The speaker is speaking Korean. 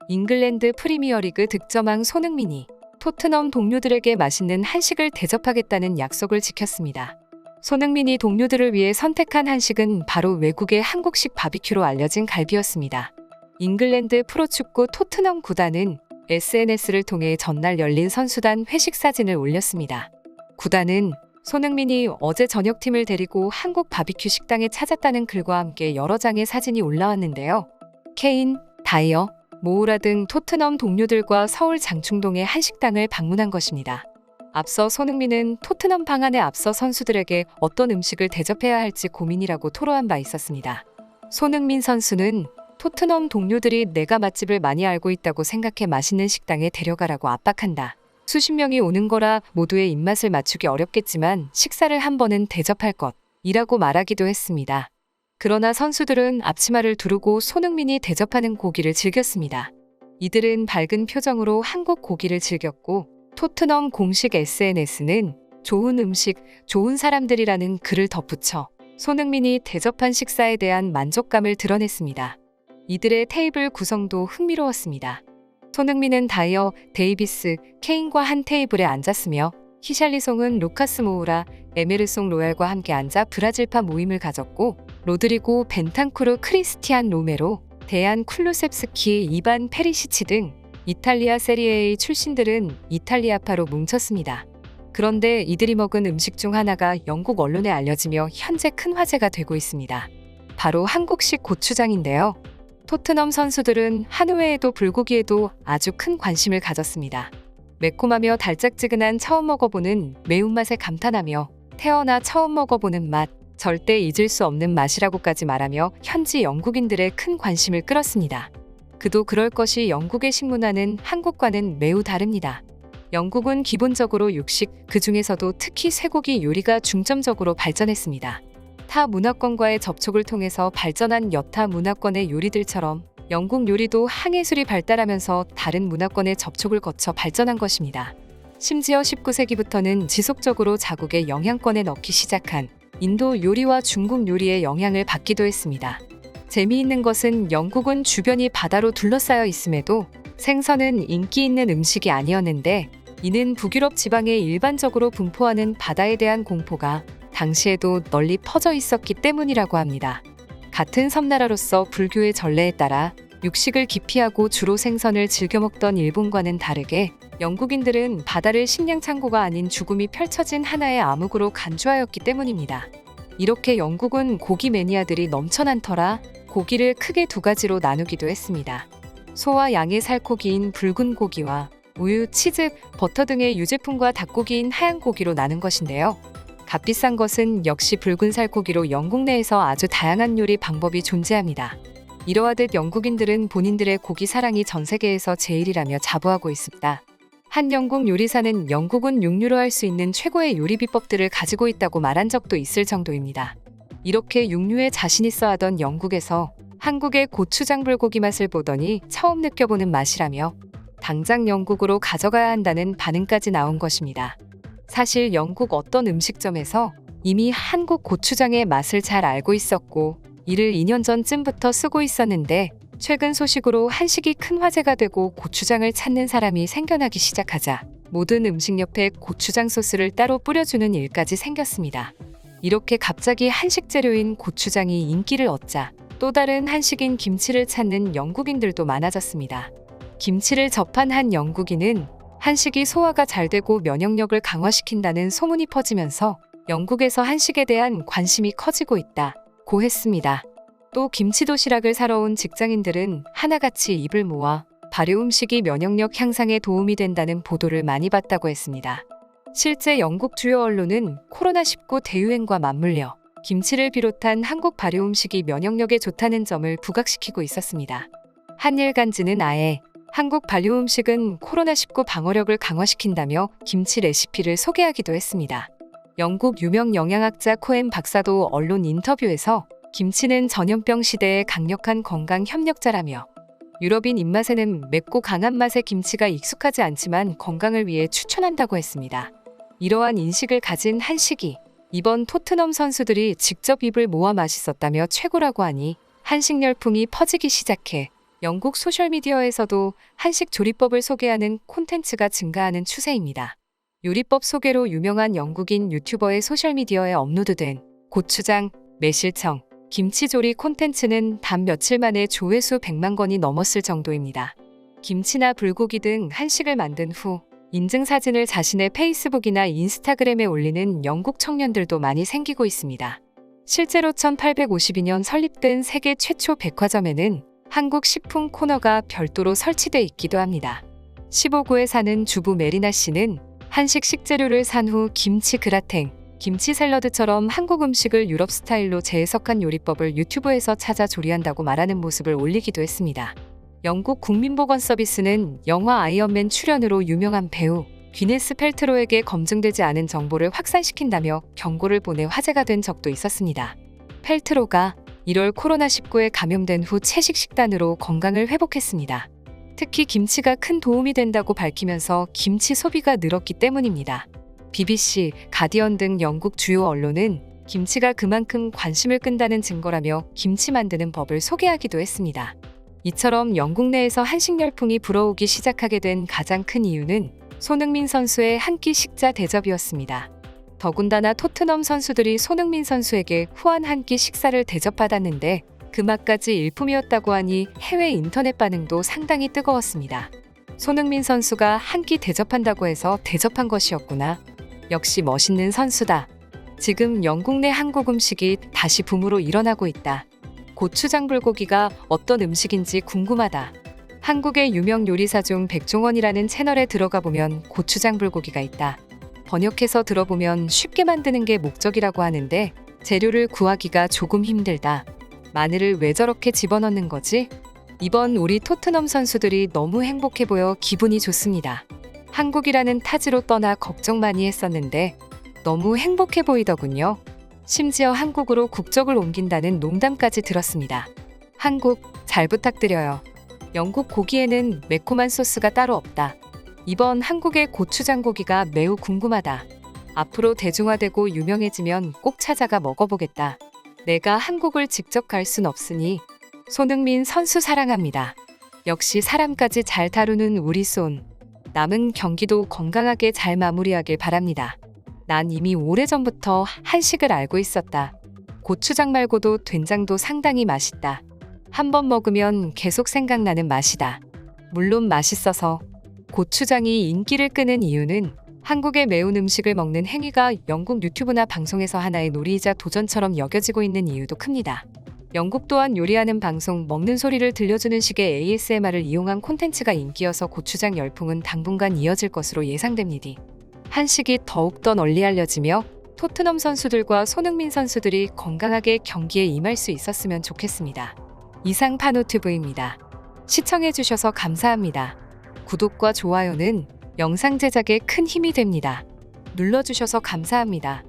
잉글랜드 프리미어리그 득점왕 손흥민이 토트넘 동료들에게 맛있는 한식을 대접하겠다는 약속을 지켰습니다. 손흥민이 동료들을 위해 선택한 한식은 바로 외국의 한국식 바비큐로 알려진 갈비였습니다. 잉글랜드 프로축구 토트넘 구단은 SNS를 통해 전날 열린 선수단 회식 사진을 올렸습니다. 구단은 손흥민이 어제 저녁팀을 데리고 한국 바비큐 식당에 찾았다는 글과 함께 여러 장의 사진이 올라왔는데요. 케인, 다이어, 모우라 등 토트넘 동료들과 서울 장충동의 한식당을 방문한 것입니다. 앞서 손흥민은 토트넘 방안에 앞서 선수들에게 어떤 음식을 대접해야 할지 고민이라고 토로한 바 있었습니다. 손흥민 선수는 토트넘 동료들이 내가 맛집을 많이 알고 있다고 생각해 맛있는 식당에 데려가라고 압박한다. 수십 명이 오는 거라 모두의 입맛을 맞추기 어렵겠지만 식사를 한 번은 대접할 것이라고 말하기도 했습니다. 그러나 선수들은 앞치마를 두르고 손흥민이 대접하는 고기를 즐겼습니다. 이들은 밝은 표정으로 한국 고기를 즐겼고 토트넘 공식 SNS는 좋은 음식, 좋은 사람들이라는 글을 덧붙여 손흥민이 대접한 식사에 대한 만족감을 드러냈습니다. 이들의 테이블 구성도 흥미로웠습니다. 손흥민은 다이어, 데이비스, 케인과 한 테이블에 앉았으며 히샬리송은 루카스 모우라, 에메르송 로얄과 함께 앉아 브라질파 모임을 가졌고 로드리고 벤탄쿠르 크리스티안 로메로, 데안 쿨루셉스키, 이반 페리시치 등 이탈리아 세리에A 출신들은 이탈리아파로 뭉쳤습니다. 그런데 이들이 먹은 음식 중 하나가 영국 언론에 알려지며 현재 큰 화제가 되고 있습니다. 바로 한국식 고추장인데요. 토트넘 선수들은 한우 외에도 불고기에도 아주 큰 관심을 가졌습니다. 매콤하며 달짝지근한 처음 먹어보는 매운맛에 감탄하며 태어나 처음 먹어보는 맛, 절대 잊을 수 없는 맛이라고까지 말하며 현지 영국인들의 큰 관심을 끌었습니다. 그도 그럴 것이 영국의 식문화는 한국과는 매우 다릅니다. 영국은 기본적으로 육식, 그 중에서도 특히 쇠고기 요리가 중점적으로 발전했습니다. 타 문화권과의 접촉을 통해서 발전한 여타 문화권의 요리들처럼 영국 요리도 항해술이 발달하면서 다른 문화권의 접촉을 거쳐 발전한 것입니다. 심지어 19세기부터는 지속적으로 자국의 영향권에 넣기 시작한 인도 요리와 중국 요리의 영향을 받기도 했습니다. 재미있는 것은 영국은 주변이 바다로 둘러싸여 있음에도 생선은 인기 있는 음식이 아니었는데 이는 북유럽 지방에 일반적으로 분포하는 바다에 대한 공포가 당시에도 널리 퍼져 있었기 때문이라고 합니다. 같은 섬나라로서 불교의 전례에 따라 육식을 기피하고 주로 생선을 즐겨 먹던 일본과는 다르게 영국인들은 바다를 식량 창고가 아닌 죽음이 펼쳐진 하나의 암흑으로 간주하였기 때문입니다. 이렇게 영국은 고기 매니아들이 넘쳐난 터라 고기를 크게 두 가지로 나누기도 했습니다. 소와 양의 살코기인 붉은 고기와 우유, 치즈, 버터 등의 유제품과 닭고기인 하얀 고기로 나눈 것인데요. 값비싼 것은 역시 붉은 살코기로 영국 내에서 아주 다양한 요리 방법이 존재합니다. 이러하듯 영국인들은 본인들의 고기 사랑이 전 세계에서 제일이라며 자부하고 있습니다. 한 영국 요리사는 영국은 육류로 할 수 있는 최고의 요리 비법들을 가지고 있다고 말한 적도 있을 정도입니다. 이렇게 육류에 자신 있어 하던 영국에서 한국의 고추장 불고기 맛을 보더니 처음 느껴보는 맛이라며 당장 영국으로 가져가야 한다는 반응까지 나온 것입니다. 사실 영국 어떤 음식점에서 이미 한국 고추장의 맛을 잘 알고 있었고 이를 2년 전쯤부터 쓰고 있었는데 최근 소식으로 한식이 큰 화제가 되고 고추장을 찾는 사람이 생겨나기 시작하자 모든 음식 옆에 고추장 소스를 따로 뿌려주는 일까지 생겼습니다. 이렇게 갑자기 한식 재료인 고추장이 인기를 얻자 또 다른 한식인 김치를 찾는 영국인들도 많아졌습니다. 김치를 접한 한 영국인은 한식이 소화가 잘 되고 면역력을 강화시킨다는 소문이 퍼지면서 영국에서 한식에 대한 관심이 커지고 있다고 했습니다. 또 김치 도시락을 사러 온 직장인들은 하나같이 입을 모아 발효 음식이 면역력 향상에 도움이 된다는 보도를 많이 봤다고 했습니다. 실제 영국 주요 언론은 코로나19 대유행과 맞물려 김치를 비롯한 한국 발효 음식이 면역력에 좋다는 점을 부각시키고 있었습니다. 한일간지는 아예 한국 발효 음식은 코로나19 방어력을 강화시킨다며 김치 레시피를 소개하기도 했습니다. 영국 유명 영양학자 코엔 박사도 언론 인터뷰에서 김치는 전염병 시대의 강력한 건강 협력자라며 유럽인 입맛에는 맵고 강한 맛의 김치가 익숙하지 않지만 건강을 위해 추천한다고 했습니다. 이러한 인식을 가진 한식이 이번 토트넘 선수들이 직접 입을 모아 맛있었다며 최고라고 하니 한식 열풍이 퍼지기 시작해 영국 소셜미디어에서도 한식 조리법을 소개하는 콘텐츠가 증가하는 추세입니다. 요리법 소개로 유명한 영국인 유튜버의 소셜미디어에 업로드된 고추장, 매실청, 김치조리 콘텐츠는 단 며칠 만에 조회수 100만 건이 넘었을 정도입니다. 김치나 불고기 등 한식을 만든 후 인증사진을 자신의 페이스북이나 인스타그램에 올리는 영국 청년들도 많이 생기고 있습니다. 실제로 1852년 설립된 세계 최초 백화점에는 한국 식품 코너가 별도로 설치돼 있기도 합니다. 15구에 사는 주부 메리나 씨는 한식 식재료를 산 후 김치 그라탱, 김치 샐러드처럼 한국 음식을 유럽 스타일로 재해석한 요리법을 유튜브에서 찾아 조리한다고 말하는 모습을 올리기도 했습니다. 영국 국민보건서비스는 영화 아이언맨 출연으로 유명한 배우 귀네스 펠트로에게 검증되지 않은 정보를 확산시킨다며 경고를 보내 화제가 된 적도 있었습니다. 펠트로가 1월 코로나19에 감염된 후 채식 식단으로 건강을 회복했습니다. 특히 김치가 큰 도움이 된다고 밝히면서 김치 소비가 늘었기 때문입니다. BBC, 가디언 등 영국 주요 언론은 김치가 그만큼 관심을 끈다는 증거라며 김치 만드는 법을 소개하기도 했습니다. 이처럼 영국 내에서 한식 열풍이 불어오기 시작하게 된 가장 큰 이유는 손흥민 선수의 한 끼 식자 대접이었습니다. 더군다나 토트넘 선수들이 손흥민 선수에게 후한 한 끼 식사를 대접받았는데 그 맛까지 일품이었다고 하니 해외 인터넷 반응도 상당히 뜨거웠습니다. 손흥민 선수가 한 끼 대접한다고 해서 대접한 것이었구나. 역시 멋있는 선수다. 지금 영국 내 한국 음식이 다시 붐으로 일어나고 있다. 고추장 불고기가 어떤 음식인지 궁금하다. 한국의 유명 요리사 중 백종원이라는 채널에 들어가 보면 고추장 불고기가 있다. 번역해서 들어보면 쉽게 만드는 게 목적이라고 하는데 재료를 구하기가 조금 힘들다. 마늘을 왜 저렇게 집어넣는 거지? 이번 우리 토트넘 선수들이 너무 행복해 보여 기분이 좋습니다. 한국이라는 타지로 떠나 걱정 많이 했었는데 너무 행복해 보이더군요. 심지어 한국으로 국적을 옮긴다는 농담까지 들었습니다. 한국, 잘 부탁드려요. 영국 고기에는 매콤한 소스가 따로 없다. 이번 한국의 고추장 고기가 매우 궁금하다. 앞으로 대중화되고 유명해지면 꼭 찾아가 먹어보겠다. 내가 한국을 직접 갈 순 없으니 손흥민 선수 사랑합니다. 역시 사람까지 잘 다루는 우리 손. 남은 경기도 건강하게 잘 마무리하길 바랍니다. 난 이미 오래전부터 한식을 알고 있었다. 고추장 말고도 된장도 상당히 맛있다. 한번 먹으면 계속 생각나는 맛이다. 물론 맛있어서. 고추장이 인기를 끄는 이유는 한국의 매운 음식을 먹는 행위가 영국 유튜브나 방송에서 하나의 놀이이자 도전처럼 여겨지고 있는 이유도 큽니다. 영국 또한 요리하는 방송, 먹는 소리를 들려주는 식의 ASMR을 이용한 콘텐츠가 인기여서 고추장 열풍은 당분간 이어질 것으로 예상됩니다. 한식이 더욱더 널리 알려지며 토트넘 선수들과 손흥민 선수들이 건강하게 경기에 임할 수 있었으면 좋겠습니다. 이상 파노TV입니다. 시청해주셔서 감사합니다. 구독과 좋아요는 영상 제작에 큰 힘이 됩니다. 눌러주셔서 감사합니다.